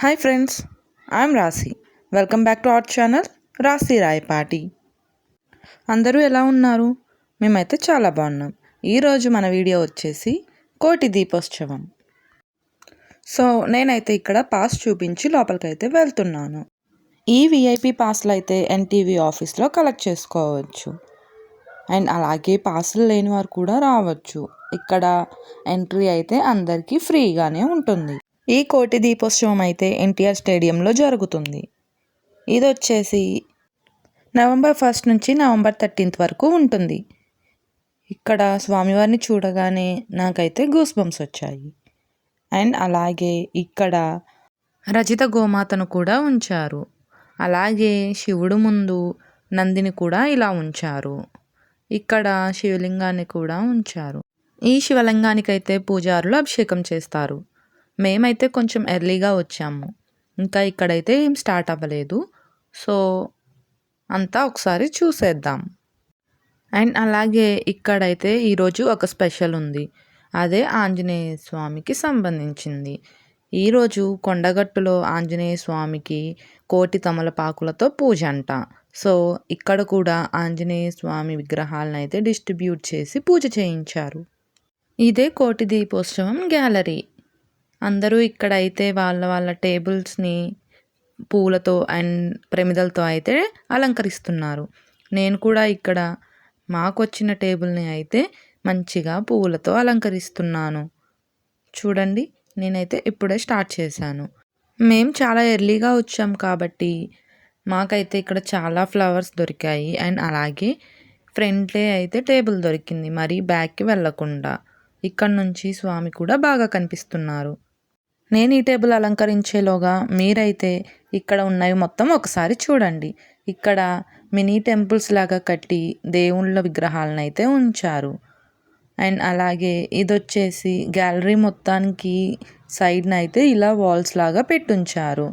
Hi friends, I'm రాశి. Welcome back to our channel రాశి రాయపాటి. అందరూ ఎలా ఉన్నారు? మేమైతే చాలా బాగున్నాం. ఈరోజు మన వీడియో వచ్చేసి కోటి దీపోత్సవం. సో నేనైతే ఇక్కడ పాస్ చూపించి లోపలికైతే వెళ్తున్నాను. ఈ విఐపి పాస్లు అయితే ఎన్టీవీ ఆఫీస్లో కలెక్ట్ చేసుకోవచ్చు. అండ్ అలాగే పాసులు లేని వారు కూడా రావచ్చు. ఇక్కడ ఎంట్రీ అయితే అందరికీ ఫ్రీగానే ఉంటుంది. ఈ కోటి దీపోత్సవం అయితే ఎన్టీఆర్ స్టేడియంలో జరుగుతుంది. ఇది వచ్చేసి నవంబర్ 1 నుంచి నవంబర్ 13 వరకు ఉంటుంది. ఇక్కడ స్వామివారిని చూడగానే నాకైతే గూస్ బంప్స్ వచ్చాయి. అండ్ అలాగే ఇక్కడ రజిత గోమాతను కూడా ఉంచారు. అలాగే శివుడు ముందు నందిని కూడా ఇలా ఉంచారు. ఇక్కడ శివలింగాన్ని కూడా ఉంచారు. ఈ శివలింగానికైతే పూజారులు అభిషేకం చేస్తారు. మేమైతే కొంచెం ఎర్లీగా వచ్చాము. ఇంకా ఇక్కడైతే ఏం స్టార్ట్ అవ్వలేదు. సో అంతా ఒకసారి చూసేద్దాం. అండ్ అలాగే ఇక్కడైతే ఈరోజు ఒక స్పెషల్ ఉంది. అదే ఆంజనేయ స్వామికి సంబంధించింది. ఈరోజు కొండగట్టులో ఆంజనేయ స్వామికి కోటి తమలపాకులతో పూజ అంట. సో ఇక్కడ కూడా ఆంజనేయ స్వామి విగ్రహాలను అయితే డిస్ట్రిబ్యూట్ చేసి పూజ చేయించారు. ఇదే కోటి దీపోత్సవం గ్యాలరీ. అందరూ ఇక్కడైతే వాళ్ళ టేబుల్స్ని పూలతో అండ్ ప్రమిదలతో అయితే అలంకరిస్తున్నారు. నేను కూడా ఇక్కడ మాకొచ్చిన టేబుల్ని అయితే మంచిగా పువ్వులతో అలంకరిస్తున్నాను. చూడండి, నేనైతే ఇప్పుడే స్టార్ట్ చేశాను. మేము చాలా ఎర్లీగా వచ్చాం కాబట్టి మాకైతే ఇక్కడ చాలా ఫ్లవర్స్ దొరికాయి. అండ్ అలాగే ఫ్రంట్లే అయితే టేబుల్ దొరికింది, మరీ బ్యాక్కి వెళ్ళకుండా. ఇక్కడ నుంచి స్వామి కూడా బాగా కనిపిస్తున్నారు. నేను ఈ టేబుల్ అలంకరించేలోగా మీరైతే ఇక్కడ ఉన్నవి మొత్తం ఒకసారి చూడండి. ఇక్కడ మినీ టెంపుల్స్ లాగా కట్టి దేవుళ్ళ విగ్రహాలను అయితే ఉంచారు. అండ్ అలాగే ఇది వచ్చేసి గ్యాలరీ మొత్తానికి సైడ్న అయితే ఇలా వాల్స్ లాగా పెట్టుంచారు.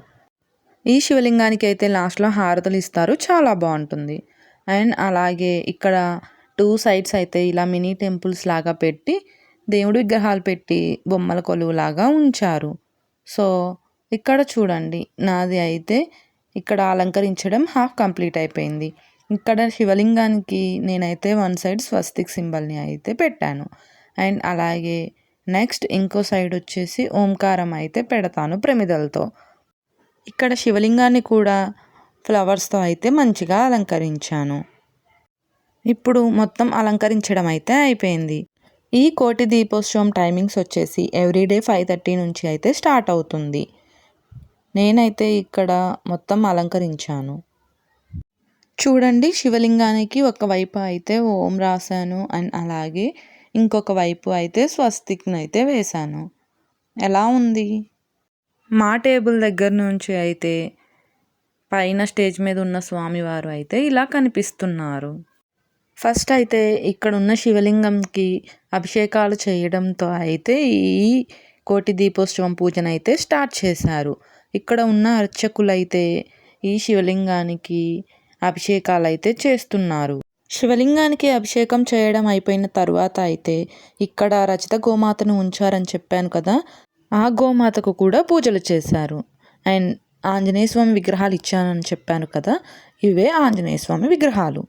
ఈ శివలింగానికి అయితే లాస్ట్లో హారతులు ఇస్తారు, చాలా బాగుంటుంది. అండ్ అలాగే ఇక్కడ 2 సైడ్స్ అయితే ఇలా మినీ టెంపుల్స్ లాగా పెట్టి దేవుడి విగ్రహాలు పెట్టి బొమ్మల కొలువు లాగా ఉంచారు. సో ఇక్కడ చూడండి, నాది అయితే ఇక్కడ అలంకరించడం హాఫ్ కంప్లీట్ అయిపోయింది. ఇక్కడ శివలింగానికి నేనైతే 1 సైడ్ స్వస్తిక్ సింబల్ని అయితే పెట్టాను. అండ్ అలాగే నెక్స్ట్ ఇంకో సైడ్ వచ్చేసి ఓంకారం అయితే పెడతాను ప్రమిదలతో. ఇక్కడ శివలింగాన్ని కూడా ఫ్లవర్స్తో అయితే మంచిగా అలంకరించాను. ఇప్పుడు మొత్తం అలంకరించడం అయితే అయిపోయింది. ఈ కోటి దీపోత్సవం టైమింగ్స్ వచ్చేసి ఎవ్రీడే 5:30 నుంచి అయితే స్టార్ట్ అవుతుంది. నేనైతే ఇక్కడ మొత్తం అలంకరించాను. చూడండి, శివలింగానికి ఒకవైపు అయితే ఓం రాశాను. అండ్ అలాగే ఇంకొక వైపు అయితే స్వస్తిక్ని అయితే వేశాను. ఎలా ఉంది? మా టేబుల్ దగ్గర నుంచి అయితే పైన స్టేజ్ మీద ఉన్న స్వామివారు అయితే ఇలా కనిపిస్తున్నారు. ఫస్ట్ అయితే ఇక్కడ ఉన్న శివలింగంకి అభిషేకాలు చేయడంతో అయితే ఈ కోటి దీపోత్సవం పూజనైతే స్టార్ట్ చేశారు. ఇక్కడ ఉన్న అర్చకులైతే ఈ శివలింగానికి అభిషేకాలు అయితే చేస్తున్నారు. శివలింగానికి అభిషేకం చేయడం అయిపోయిన తర్వాత అయితే ఇక్కడ రచిత గోమాతను ఉంచారని చెప్పాను కదా, ఆ గోమాతకు కూడా పూజలు చేశారు. అండ్ ఆంజనేయ స్వామి విగ్రహాలు ఇచ్చానని చెప్పాను కదా, ఇవే ఆంజనేయ స్వామి విగ్రహాలు.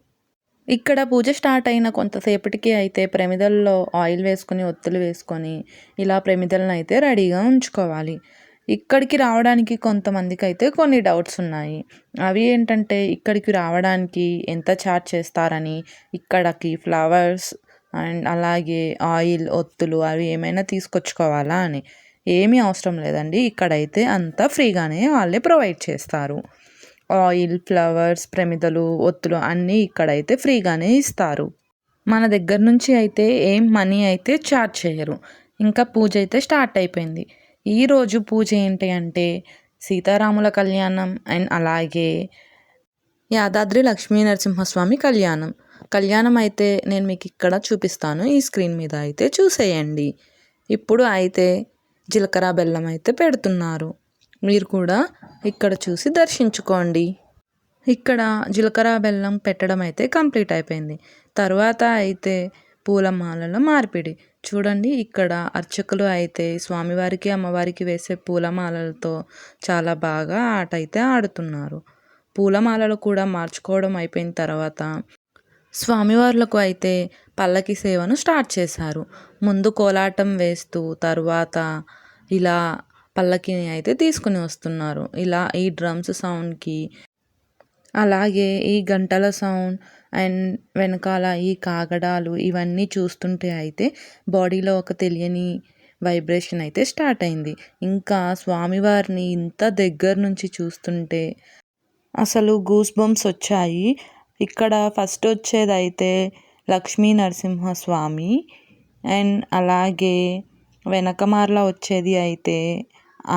ఇక్కడ పూజ స్టార్ట్ అయిన కొంతసేపటికి అయితే ప్రమిదల్లో ఆయిల్ వేసుకొని ఒత్తులు వేసుకొని ఇలా ప్రమిదలను అయితే రెడీగా ఉంచుకోవాలి. ఇక్కడికి రావడానికి కొంతమందికి అయితే కొన్ని డౌట్స్ ఉన్నాయి. అవి ఏంటంటే ఇక్కడికి రావడానికి ఎంత ఛార్జ్ చేస్తారని, ఇక్కడికి ఫ్లవర్స్ అండ్ అలాగే ఆయిల్ ఒత్తులు అవి ఏమైనా తీసుకొచ్చుకోవాలా అని. ఏమీ అవసరం లేదండి, ఇక్కడైతే అంతా ఫ్రీగానే వాళ్ళే ప్రొవైడ్ చేస్తారు. ఆయిల్, ఫ్లవర్స్, ప్రమిదలు, ఒత్తులు అన్నీ ఇక్కడైతే ఫ్రీగానే ఇస్తారు. మన దగ్గర నుంచి అయితే ఏం మనీ అయితే ఛార్జ్ చేయరు. ఇంకా పూజ అయితే స్టార్ట్ అయిపోయింది. ఈరోజు పూజ ఏంటి అంటే సీతారాముల కళ్యాణం అండ్ అలాగే యాదాద్రి లక్ష్మీ నరసింహస్వామి కళ్యాణం అయితే నేను మీకు ఇక్కడ చూపిస్తాను. ఈ స్క్రీన్ మీద అయితే చూసేయండి. ఇప్పుడు అయితే జీలకర్ర బెల్లం అయితే పెడుతున్నారు. మీరు కూడా ఇక్కడ చూసి దర్శించుకోండి. ఇక్కడ జీలకర్ర బెల్లం పెట్టడం అయితే కంప్లీట్ అయిపోయింది. తర్వాత అయితే పూలమాలల మార్పిడి. చూడండి ఇక్కడ అర్చకులు అయితే స్వామివారికి అమ్మవారికి వేసే పూలమాలలతో చాలా బాగా ఆట అయితే ఆడుతున్నారు. పూలమాలలు కూడా మార్చుకోవడం అయిపోయిన తర్వాత స్వామివార్లకు అయితే పల్లకి సేవను స్టార్ట్ చేశారు. ముందు కోలాటం వేస్తూ తర్వాత ఇలా పల్లకిని అయితే తీసుకుని వస్తున్నారు. ఇలా ఈ డ్రమ్స్ సౌండ్కి అలాగే ఈ గంటల సౌండ్ అండ్ వెనకాల ఈ కాగడాలు ఇవన్నీ చూస్తుంటే అయితే బాడీలో ఒక తెలియని వైబ్రేషన్ అయితే స్టార్ట్ అయింది. ఇంకా స్వామివారిని ఇంత దగ్గర నుంచి చూస్తుంటే అసలు గూస్ బంప్స్ వచ్చాయి. ఇక్కడ ఫస్ట్ వచ్చేదైతే లక్ష్మీ నరసింహస్వామి అండ్ అలాగే వెనకమార్ల వచ్చేది అయితే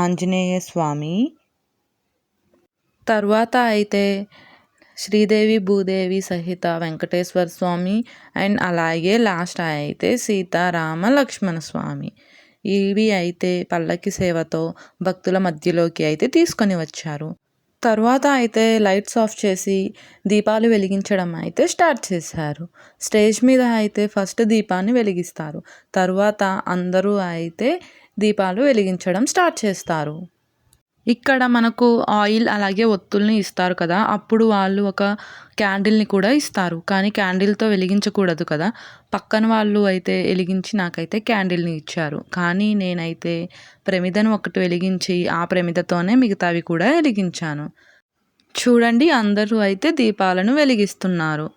ఆంజనేయ స్వామి, తర్వాత అయితే శ్రీదేవి భూదేవి సహిత వెంకటేశ్వర స్వామి అండ్ అలాగే లాస్ట్ అయితే సీతారామ లక్ష్మణ స్వామి. ఇవి అయితే పల్లకి సేవతో భక్తుల మధ్యలోకి అయితే తీసుకొని వచ్చారు. తర్వాత అయితే లైట్స్ ఆఫ్ చేసి దీపాలు వెలిగించడం అయితే స్టార్ట్ చేశారు. స్టేజ్ మీద అయితే ఫస్ట్ దీపాన్ని వెలిగిస్తారు. తర్వాత అందరూ అయితే దీపాలు వెలిగించడం స్టార్ట్ చేస్తారు. ఇక్కడ మనకు ఆయిల్ అలాగే ఒత్తుల్ని ఇస్తారు కదా, అప్పుడు వాళ్ళు ఒక క్యాండిల్ని కూడా ఇస్తారు. కానీ క్యాండిల్తో వెలిగించకూడదు కదా, పక్కన వాళ్ళు అయితే వెలిగించి నాకైతే క్యాండిల్ని ఇచ్చారు. కానీ నేనైతే ప్రమిదను ఒకటి వెలిగించి ఆ ప్రమిదతోనే మిగతావి కూడా వెలిగించాను. చూడండి అందరూ అయితే దీపాలను వెలిగిస్తున్నారు.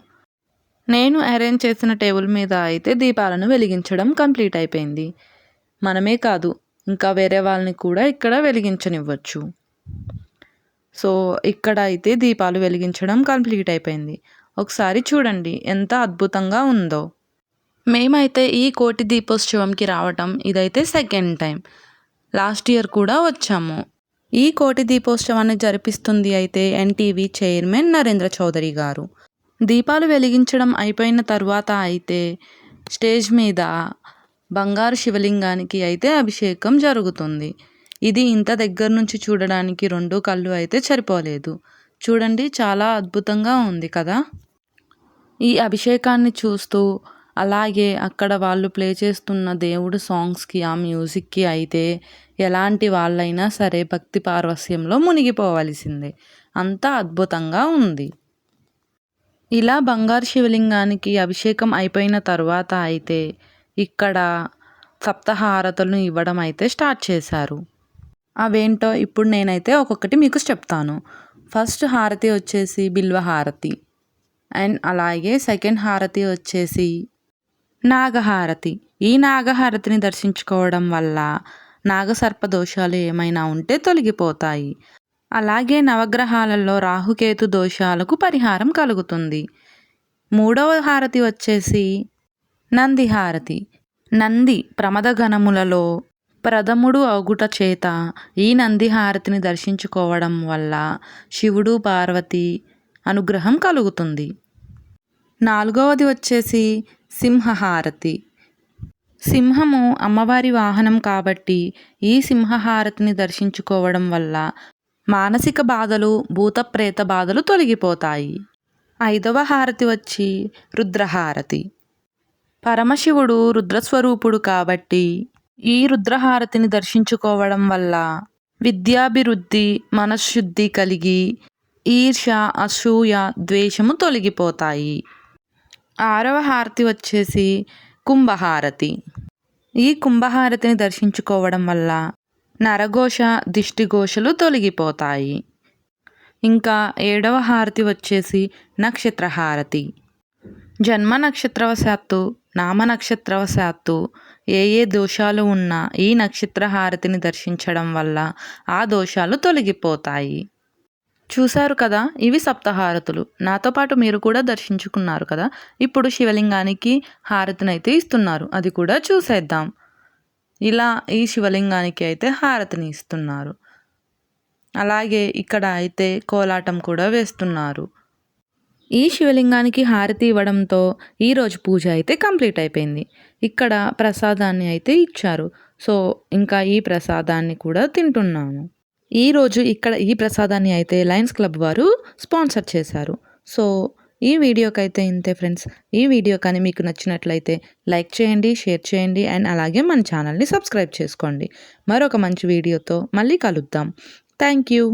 నేను అరేంజ్ చేసిన టేబుల్ మీద అయితే దీపాలను వెలిగించడం కంప్లీట్ అయిపోయింది. మనమే కాదు ఇంకా వేరే వాళ్ళని కూడా ఇక్కడ వెలిగించనివ్వచ్చు. సో ఇక్కడ అయితే దీపాలు వెలిగించడం కంప్లీట్ అయిపోయింది. ఒకసారి చూడండి ఎంత అద్భుతంగా ఉందో. మేమైతే ఈ కోటి దీపోత్సవంకి రావటం ఇదైతే సెకండ్ టైం. లాస్ట్ ఇయర్ కూడా వచ్చాము. ఈ కోటి దీపోత్సవాన్ని జరిపిస్తుంది అయితే ఎన్టీవీ చైర్మన్ నరేంద్ర చౌదరి గారు. దీపాలు వెలిగించడం అయిపోయిన తర్వాత అయితే స్టేజ్ మీద బంగారు శివలింగానికి అయితే అభిషేకం జరుగుతుంది. ఇది ఇంత దగ్గర నుంచి చూడడానికి 2 కళ్ళు అయితే సరిపోలేదు. చూడండి చాలా అద్భుతంగా ఉంది కదా. ఈ అభిషేకాన్ని చూస్తూ అలాగే అక్కడ వాళ్ళు ప్లే చేస్తున్న దేవుడు సాంగ్స్కి ఆ మ్యూజిక్కి అయితే ఎలాంటి వాళ్ళైనా సరే భక్తి పారవస్యంలో మునిగిపోవలసిందే. అంత అద్భుతంగా ఉంది. ఇలా బంగారు శివలింగానికి అభిషేకం అయిపోయిన తర్వాత అయితే ఇక్కడ సప్తహారతులను ఇవ్వడం అయితే స్టార్ట్ చేశారు. అవేంటో ఇప్పుడు నేనైతే ఒక్కొక్కటి మీకు చెప్తాను. ఫస్ట్ హారతి వచ్చేసి బిల్వ హారతి అండ్ అలాగే సెకండ్ హారతి వచ్చేసి నాగహారతి. ఈ నాగహారతిని దర్శించుకోవడం వల్ల నాగసర్ప దోషాలు ఏమైనా ఉంటే తొలగిపోతాయి. అలాగే నవగ్రహాలలో రాహుకేతు దోషాలకు పరిహారం కలుగుతుంది. మూడవ హారతి వచ్చేసి నంది హారతి. నంది ప్రమదగణములలో ప్రథముడు అగుట చేత ఈ నంది హారతిని దర్శించుకోవడం వల్ల శివుడు పార్వతి అనుగ్రహం కలుగుతుంది. నాలుగవది వచ్చేసి సింహహారతి. సింహము అమ్మవారి వాహనం కాబట్టి ఈ సింహహారతిని దర్శించుకోవడం వల్ల మానసిక బాధలు భూత ప్రేత బాధలు తొలగిపోతాయి. ఐదవ హారతి వచ్చి రుద్రహారతి. పరమశివుడు రుద్రస్వరూపుడు కాబట్టి ఈ రుద్రహారతిని దర్శించుకోవడం వల్ల విద్యాభివృద్ధి మనశ్శుద్ధి కలిగి ఈర్ష అసూయ ద్వేషము తొలగిపోతాయి. ఆరవ హారతి వచ్చేసి కుంభహారతి. ఈ కుంభహారతిని దర్శించుకోవడం వల్ల నరఘోష దిష్టిఘోషలు తొలగిపోతాయి. ఇంకా ఏడవ హారతి వచ్చేసి నక్షత్రహారతి. జన్మ నక్షత్రవశాత్తు నామ నక్షత్రవశాత్తు ఏ దోషాలు ఉన్నా ఈ నక్షత్రహారతిని దర్శించడం వల్ల ఆ దోషాలు తొలగిపోతాయి. చూశారు కదా, ఇవి సప్తహారతులు. నాతో పాటు మీరు కూడా దర్శించుకున్నారు కదా. ఇప్పుడు శివలింగానికి హారతినైతే ఇస్తున్నారు, అది కూడా చూసేద్దాం. ఇలా ఈ శివలింగానికి అయితే హారతిని ఇస్తున్నారు. అలాగే ఇక్కడ అయితే కోలాటం కూడా వేస్తున్నారు. ఈ శివలింగానికి హారతి ఇవ్వడంతో ఈరోజు పూజ అయితే కంప్లీట్ అయిపోయింది. ఇక్కడ ప్రసాదాన్ని అయితే ఇచ్చారు. సో ఇంకా ఈ ప్రసాదాన్ని కూడా తింటున్నాము. ఈరోజు ఇక్కడ ఈ ప్రసాదాన్ని అయితే లయన్స్ క్లబ్ వారు స్పాన్సర్ చేశారు. సో ఈ వీడియోకైతే ఇంతే ఫ్రెండ్స్. ఈ వీడియో కానీ మీకు నచ్చినట్లయితే లైక్ చేయండి, షేర్ చేయండి అండ్ అలాగే మన ఛానల్ని సబ్స్క్రైబ్ చేసుకోండి. మరొక మంచి వీడియోతో మళ్ళీ కలుద్దాం. Thank you.